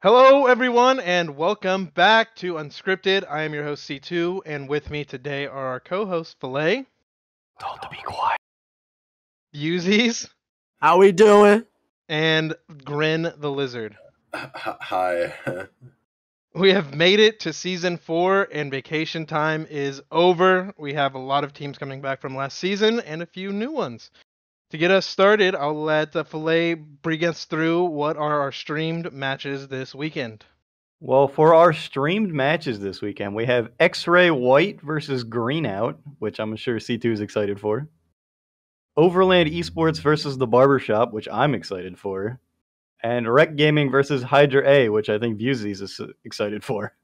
Hello, everyone, and welcome back to Unscripted. I am your host, C2, and with me today are our co-hosts, Philet, Told to be quiet. Viewzys, How we doing? and Grin the Lizard. Hi. We have made it to Season 4, and vacation time is over. We have a lot of teams coming back from last season, and a few new ones. To get us started, I'll let Philet bring us through what are our streamed matches this weekend. Well, for our streamed matches this weekend, we have X-Ray White versus Green Out, which I'm sure C2 is excited for. Overland Esports versus The Barbershop, which I'm excited for. And Rec Gaming versus Hydra A, which I think Viewzys is excited for.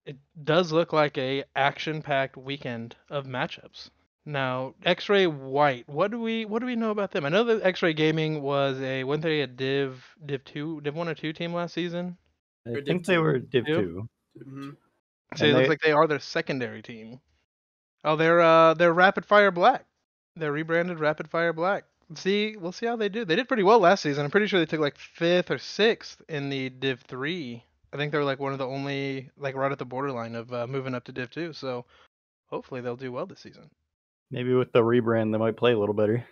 It does look like a action-packed weekend of matchups. Now, X-Ray White, what do we know about them? I know that X-Ray Gaming weren't they a Div 1 or 2 team last season? I think they were Div 2. Mm-hmm. So it looks like they are their secondary team. Oh, they're Rapid Fire Black. They're rebranded Rapid Fire Black. We'll see how they do. They did pretty well last season. I'm pretty sure they took like 5th or 6th in the Div 3. I think they were like one of the only, like right at the borderline of moving up to Div 2. So hopefully they'll do well this season. Maybe with the rebrand, they might play a little better.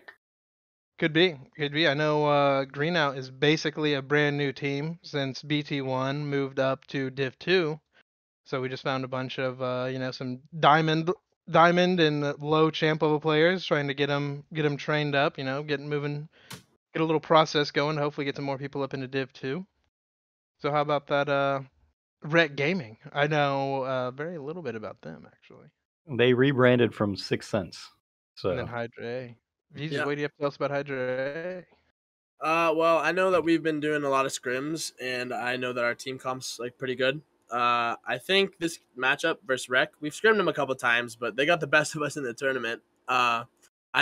Could be. I know Greenout is basically a brand new team since BT1 moved up to Div 2. So we just found a bunch of some diamond and low champ level players, trying to get them trained up, get moving, get a little process going, hopefully get some more people up into Div 2. So how about that Rec Gaming? I know very little bit about them actually. They rebranded from 6th Sense. So. And then Hydra A. Viewzys, Yeah. what do you have to tell us about Hydra A? Well, I know that we've been doing a lot of scrims, and I know that our team comp's like pretty good. I think this matchup versus Rec, we've scrimmed them a couple times, but they got the best of us in the tournament. I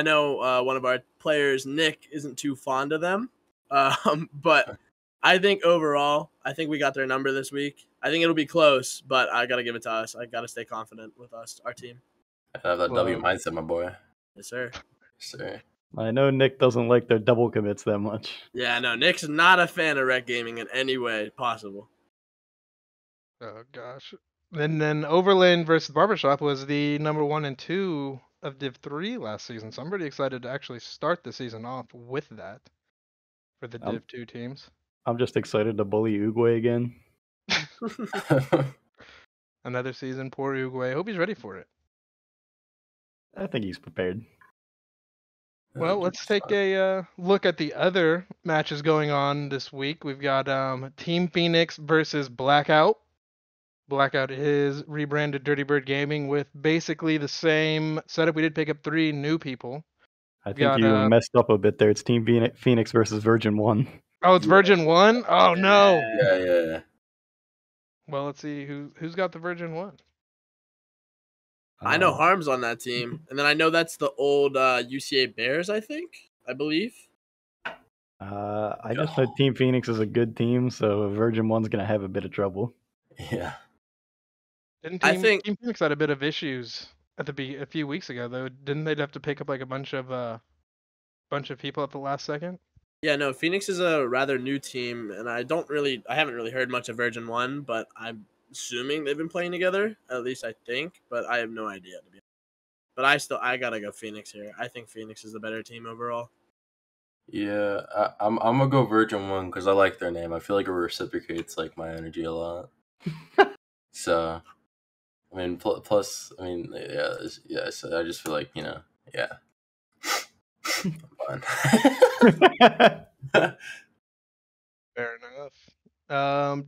know one of our players, Nick, isn't too fond of them, but I think overall, I think we got their number this week. I think it'll be close, but I gotta give it to us. I gotta stay confident with us, our team. I have that W mindset, my boy. Yes, sir. Yes, sir. I know Nick doesn't like their double commits that much. Yeah, no, Nick's not a fan of Rec Gaming in any way possible. Oh gosh. And then Overland versus Barbershop was the number 1 and 2 of Div 3 last season, so I'm pretty excited to actually start the season off with that for the Div 2 teams. I'm just excited to bully Uguay again. Another season, poor Uguay. Hope he's ready for it. I think he's prepared. Well, let's take a look at the other matches going on this week. We've got Team PSYONIX versus Blackout. Blackout is rebranded Dirty Bird Gaming with basically the same setup. We did pick up 3 new people. I think you messed up a bit there. It's Team PSYONIX versus Virgin 1. Oh, it's Virgin 1? Oh, no. Yeah. Well, let's see who's got the Virgin 1. I know Harm's on that team, and then I know that's the old UCA Bears, I believe. I just know Team PSYONIX is a good team, so Virgin 1's going to have a bit of trouble. Yeah. Team PSYONIX had a bit of issues a few weeks ago, though. Didn't they have to pick up like a bunch of people at the last second? Yeah, no, Phoenix is a rather new team, and I haven't really heard much of Virgin 1, but I'm assuming they've been playing together, at least I think, but I have no idea, to be honest. But I gotta go Phoenix here. I think Phoenix is the better team overall. Yeah, I'm gonna go Virgin 1 because I like their name. I feel like it reciprocates like my energy a lot. So, I mean, plus, I mean, yeah. So I just feel like yeah. I'm fine. Fair enough.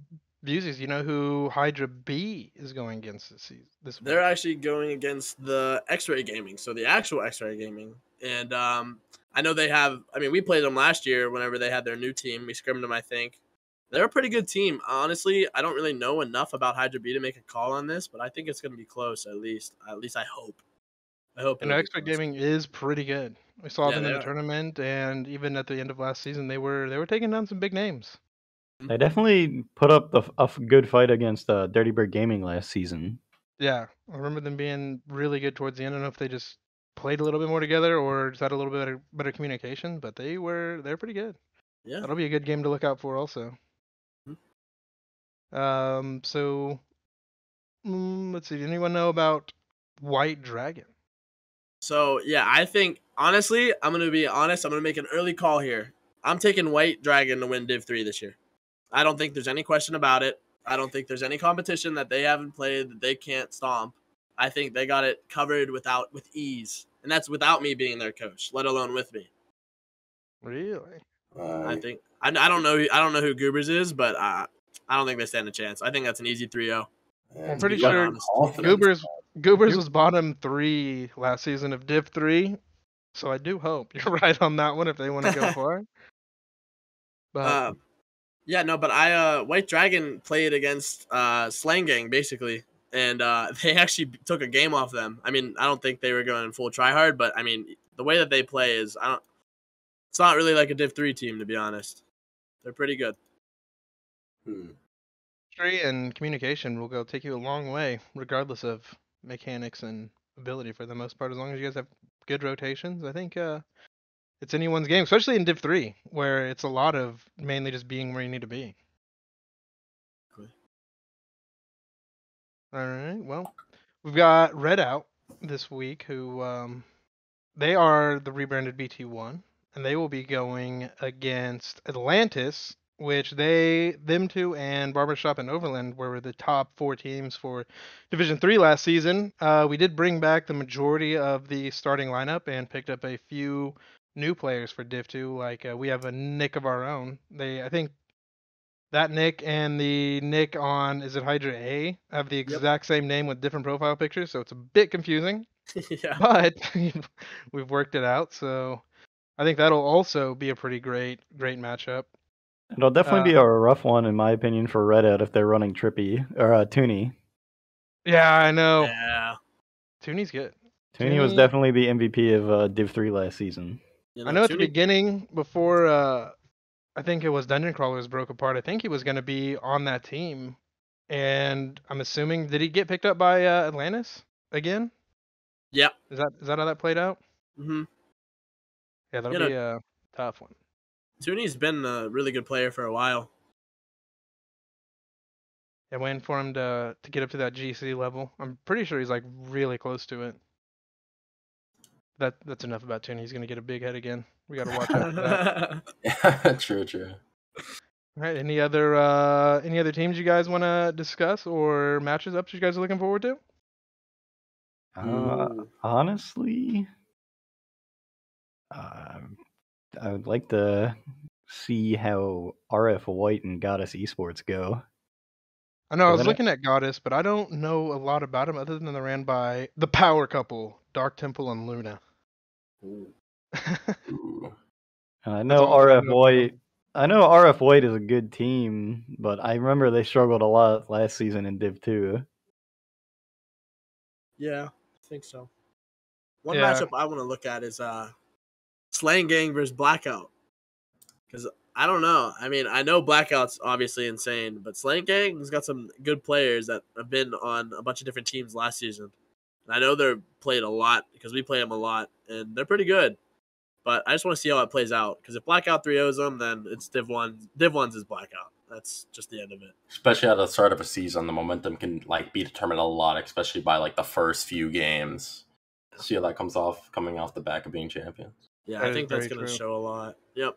Viewzys, you know who Hydra B is going against this week? They're actually going against the X-Ray Gaming, so the actual X-Ray Gaming. And I know they have, we played them last year whenever they had their new team. We scrimmed them, I think. They're a pretty good team. Honestly, I don't really know enough about Hydra B to make a call on this, but I think it's going to be close at least. At least I hope. And X-Ray Gaming is pretty good. We saw them in the tournament, and even at the end of last season, they were taking down some big names. They definitely put up a good fight against Dirty Bird Gaming last season. Yeah, I remember them being really good towards the end. I don't know if they just played a little bit more together or just had a little bit better communication, but they're pretty good. Yeah, that'll be a good game to look out for also. So let's see. Anyone know about White Dragon? So yeah, I think honestly, I'm gonna be honest. I'm gonna make an early call here. I'm taking White Dragon to win Div 3 this year. I don't think there's any question about it. I don't think there's any competition that they haven't played that they can't stomp. I think they got it covered with ease, and that's without me being their coach, let alone with me. Really? I think I don't know who Goobers is, but I don't think they stand a chance. I think that's an easy 3-0. I'm to pretty be sure honest. Goobers was bottom 3 last season of Div 3, so I do hope you're right on that one if they want to go far. But Yeah, no, but I White Dragon played against Slang Gang basically, and they actually took a game off them. I mean, I don't think they were going full try hard, but I mean, the way that they play is it's not really like a Div 3 team to be honest. They're pretty good. history and communication will go take you a long way, regardless of mechanics and ability for the most part. As long as you guys have good rotations, I think it's anyone's game, especially in Div 3, where it's a lot of mainly just being where you need to be. All right. Well, we've got Red Out this week, who they are the rebranded BT1, and they will be going against Atlantis, which them two, and Barbershop and Overland were the top 4 teams for Division 3 last season. We did bring back the majority of the starting lineup and picked up a few new players for Div 2. Like we have a Nick of our own. I think that Nick and the Nick on is it Hydra A have the exact same name with different profile pictures, so it's a bit confusing. Yeah. But we've worked it out, so I think that'll also be a pretty great matchup. It'll definitely be a rough one, in my opinion, for Red Out if they're running Trippy or Tooney. Yeah, I know. Yeah. Tooney's good. Tooney was definitely the MVP of Div 3 last season. You I know at the beginning, before I think it was Dungeon Crawlers broke apart, I think he was going to be on that team. And I'm assuming, did he get picked up by Atlantis again? Yep. Is that how that played out? Mm-hmm. Yeah, that'll be a tough one. Tooney's been a really good player for a while. Yeah, waiting for him to get up to that GC level. I'm pretty sure he's like really close to it. That's enough about Tooney. He's gonna get a big head again. We gotta watch out for that. True. All right. Any other teams you guys want to discuss or matches ups you guys are looking forward to? Honestly, I would like to see how RF White and Goddess Esports go. I know I was looking at Goddess, but I don't know a lot about them other than they're ran by the power couple, Dark Temple and Luna. I know RF White. I know RF White is a good team, but I remember they struggled a lot last season in Div 2. Yeah, I think so. One matchup I want to look at is Slang Gang versus Blackout. Because I don't know. I mean, I know Blackout's obviously insane, but Slang Gang's got some good players that have been on a bunch of different teams last season. And I know they're played a lot because we play them a lot, and they're pretty good. But I just want to see how it plays out. Because if Blackout 3-0s them, then it's Div 1. Div 1's is Blackout. That's just the end of it. Especially at the start of a season, the momentum can be determined a lot, especially by the first few games. See how that coming off the back of being champions. Yeah, I think that's going to show a lot. Yep.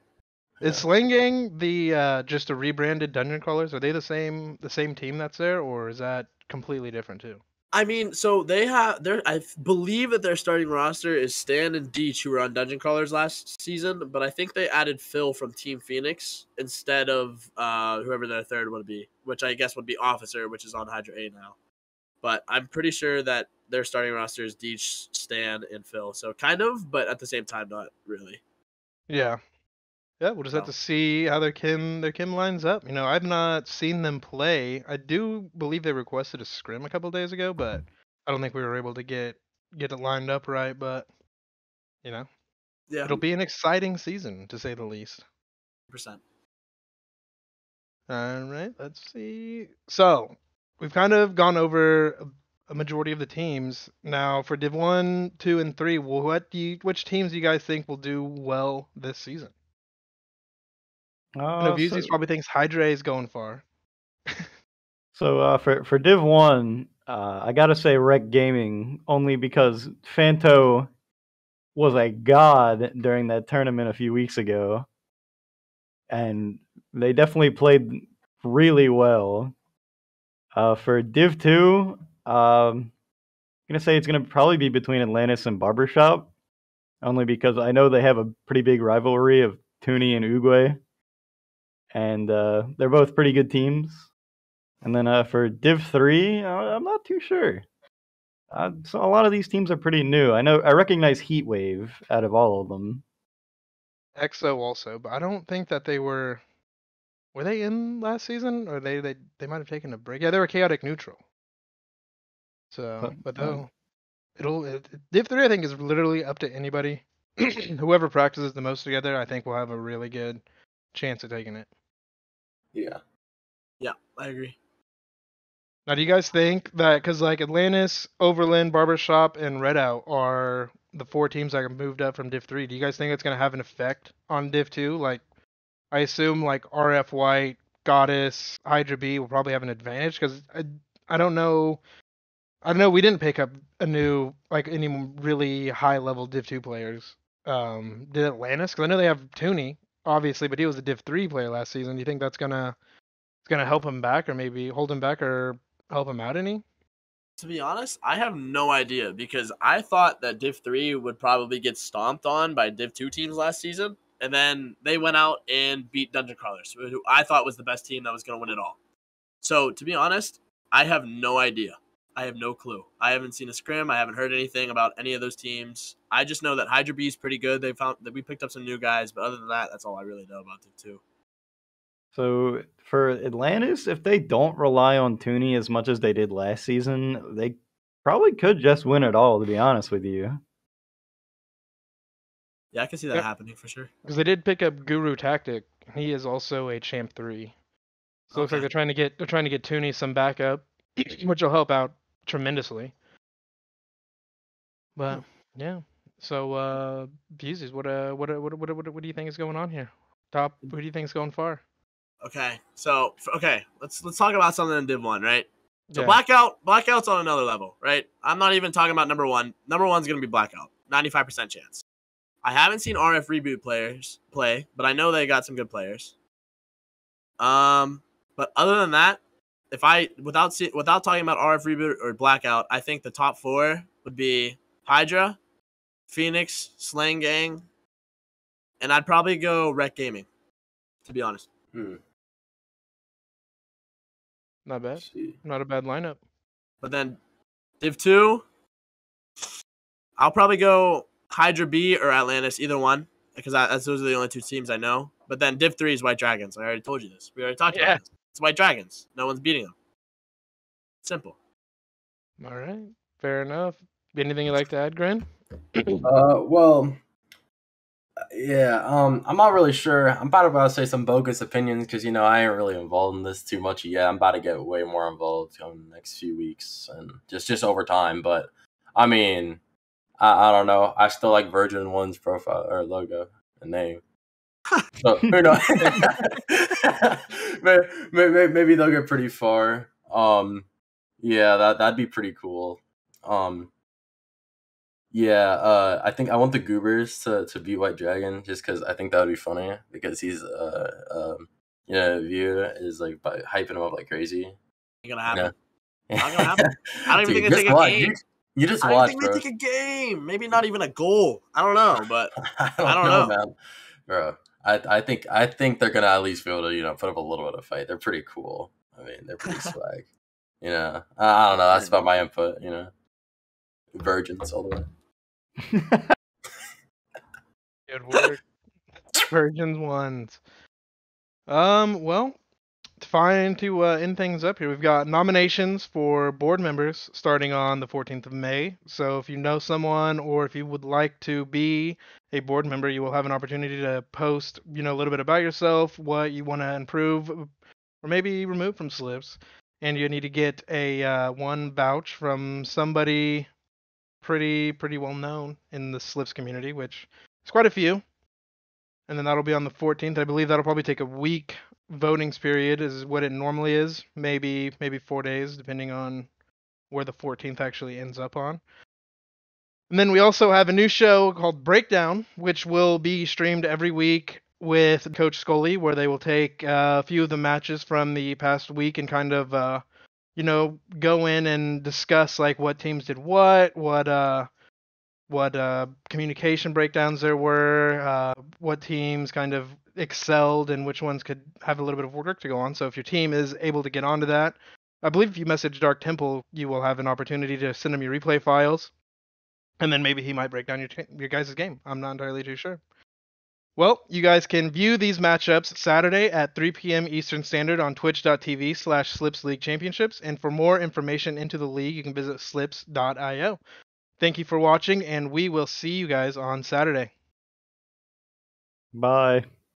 Is Slang Gang the just a rebranded Dungeon Crawlers? Are they the same team that's there, or is that completely different too? I mean, so I believe that their starting roster is Stan and Deech, who were on Dungeon Crawlers last season, but I think they added Phil from Team PSYONIX instead of whoever their third would be, which I guess would be Officer, which is on Hydra A now. But I'm pretty sure that their starting roster is Deech, Stan, and Phil. So kind of, but at the same time, not really. Yeah. Yeah, we'll just have to see how their Kim lines up. I've not seen them play. I do believe they requested a scrim a couple days ago, but I don't think we were able to get it lined up right. But yeah, it'll be an exciting season to say the least. 100%. All right, let's see. So we've kind of gone over a majority of the teams now. For Div 1, 2, and 3, which teams do you guys think will do well this season? I know Viewzys probably thinks Hydra is going far. So for Div 1, I gotta say Rec Gaming, only because Fanto was a god during that tournament a few weeks ago. And they definitely played really well. For Div 2, I'm gonna say it's gonna probably be between Atlantis and Barbershop, only because I know they have a pretty big rivalry of Toonie and Uguay, and they're both pretty good teams. And then for Div 3, I'm not too sure. So a lot of these teams are pretty new. I recognize Heatwave out of all of them. EXO also, but I don't think that they were. Were they in last season, or they might have taken a break? Yeah, they were chaotic neutral. So, but Uh, Div 3 I think is literally up to anybody. Whoever practices the most together, I think will have a really good chance of taking it. Yeah. Yeah, I agree. Now, do you guys think that because like Atlantis, Overland, Barbershop, and Redout are the 4 teams that have moved up from Div 3? Do you guys think it's going to have an effect on Div 2? Like, I assume like RF White, Goddess, Hydra B will probably have an advantage because I don't know. I don't know. We didn't pick up a new like any really high level Div 2 players. Did Atlantis? Because I know they have Toonie, obviously, but he was a Div 3 player last season. Do you think that's gonna help him back, or maybe hold him back, or help him out any? To be honest, I have no idea because I thought that Div 3 would probably get stomped on by Div 2 teams last season, and then they went out and beat Dungeon Crawlers, who I thought was the best team that was going to win it all. So, to be honest, I have no idea. I have no clue. I haven't seen a scrim. I haven't heard anything about any of those teams. I just know that Hydra B is pretty good. They found that we picked up some new guys, but other than that, that's all I really know about Div 2. So for Atlantis, if they don't rely on Toonie as much as they did last season, they probably could just win it all, to be honest with you. Yeah, I can see that Yep. happening for sure. Because they did pick up Guru Tactic. He is also a champ 3. So it looks like Okay. they're trying to get Toonie some backup, which will help out tremendously. But yeah. So Viewzys, what do you think is going on here? Top, who do you think is going far? Okay, so let's talk about something in Div 1, right? So Yeah. Blackout's on another level, right? I'm not even talking about number 1. Number 1's gonna be Blackout, 95% chance. I haven't seen RF Reboot players play, but I know they got some good players. But other than that, without talking about RF Reboot or Blackout, I think the top 4 would be Hydra, PSYONIX, Slang Gang, and I'd probably go Rec Gaming, to be honest. Not bad. See. Not a bad lineup. But then Div 2, I'll probably go Hydra B or Atlantis, either one, because those are the only 2 teams I know. But then Div 3 is White Dragons. I already told you this. We already talked about this. It's White Dragons. No one's beating them. Simple. All right. Fair enough. Anything you'd like to add, Grin? Well, yeah. I'm not really sure. I'm about to say some bogus opinions because I ain't really involved in this too much yet. I'm about to get way more involved in the next few weeks and just over time. But I mean, I don't know. I still like Virgin One's profile or logo and name. So who knows? maybe they'll get pretty far. Yeah, that'd be pretty cool. Yeah, I think I want the Goobers to beat White Dragon just because I think that would be funny because he's View is like hyping him up like crazy. Ain't gonna happen. Yeah. Not gonna happen. I don't even Dude, think they take a game. You just I don't watch, think bro. they take a game. Maybe not even a goal. I don't know, but I I don't know. man. Bro. I think they're gonna at least be able to put up a little bit of fight. They're pretty cool. I mean, they're pretty swag. I don't know. That's about my input. Virgins all the way. Good work. Virgins ones. Well, to end things up here, we've got nominations for board members starting on the 14th of May. So if you know someone or if you would like to be a board member, you will have an opportunity to post, a little bit about yourself, what you want to improve or maybe remove from slips. And you need to get a one vouch from somebody pretty well known in the slips community, which is quite a few. And then that'll be on the 14th. I believe that'll probably take a week voting period is what it normally is, maybe 4 days, depending on where the 14th actually ends up on. And then we also have a new show called Breakdown, which will be streamed every week with Coach Scully, where they will take a few of the matches from the past week and kind of, go in and discuss like what teams did what communication breakdowns there were, what teams kind of excelled, and which ones could have a little bit of work to go on. So if your team is able to get onto that, I believe if you message Dark Temple, you will have an opportunity to send him your replay files, and then maybe he might break down your guys' game. I'm not entirely too sure. Well, you guys can view these matchups Saturday at 3 p.m. Eastern Standard on twitch.tv/Slips League Championships, and for more information into the league, you can visit slips.io. Thank you for watching, and we will see you guys on Saturday. Bye.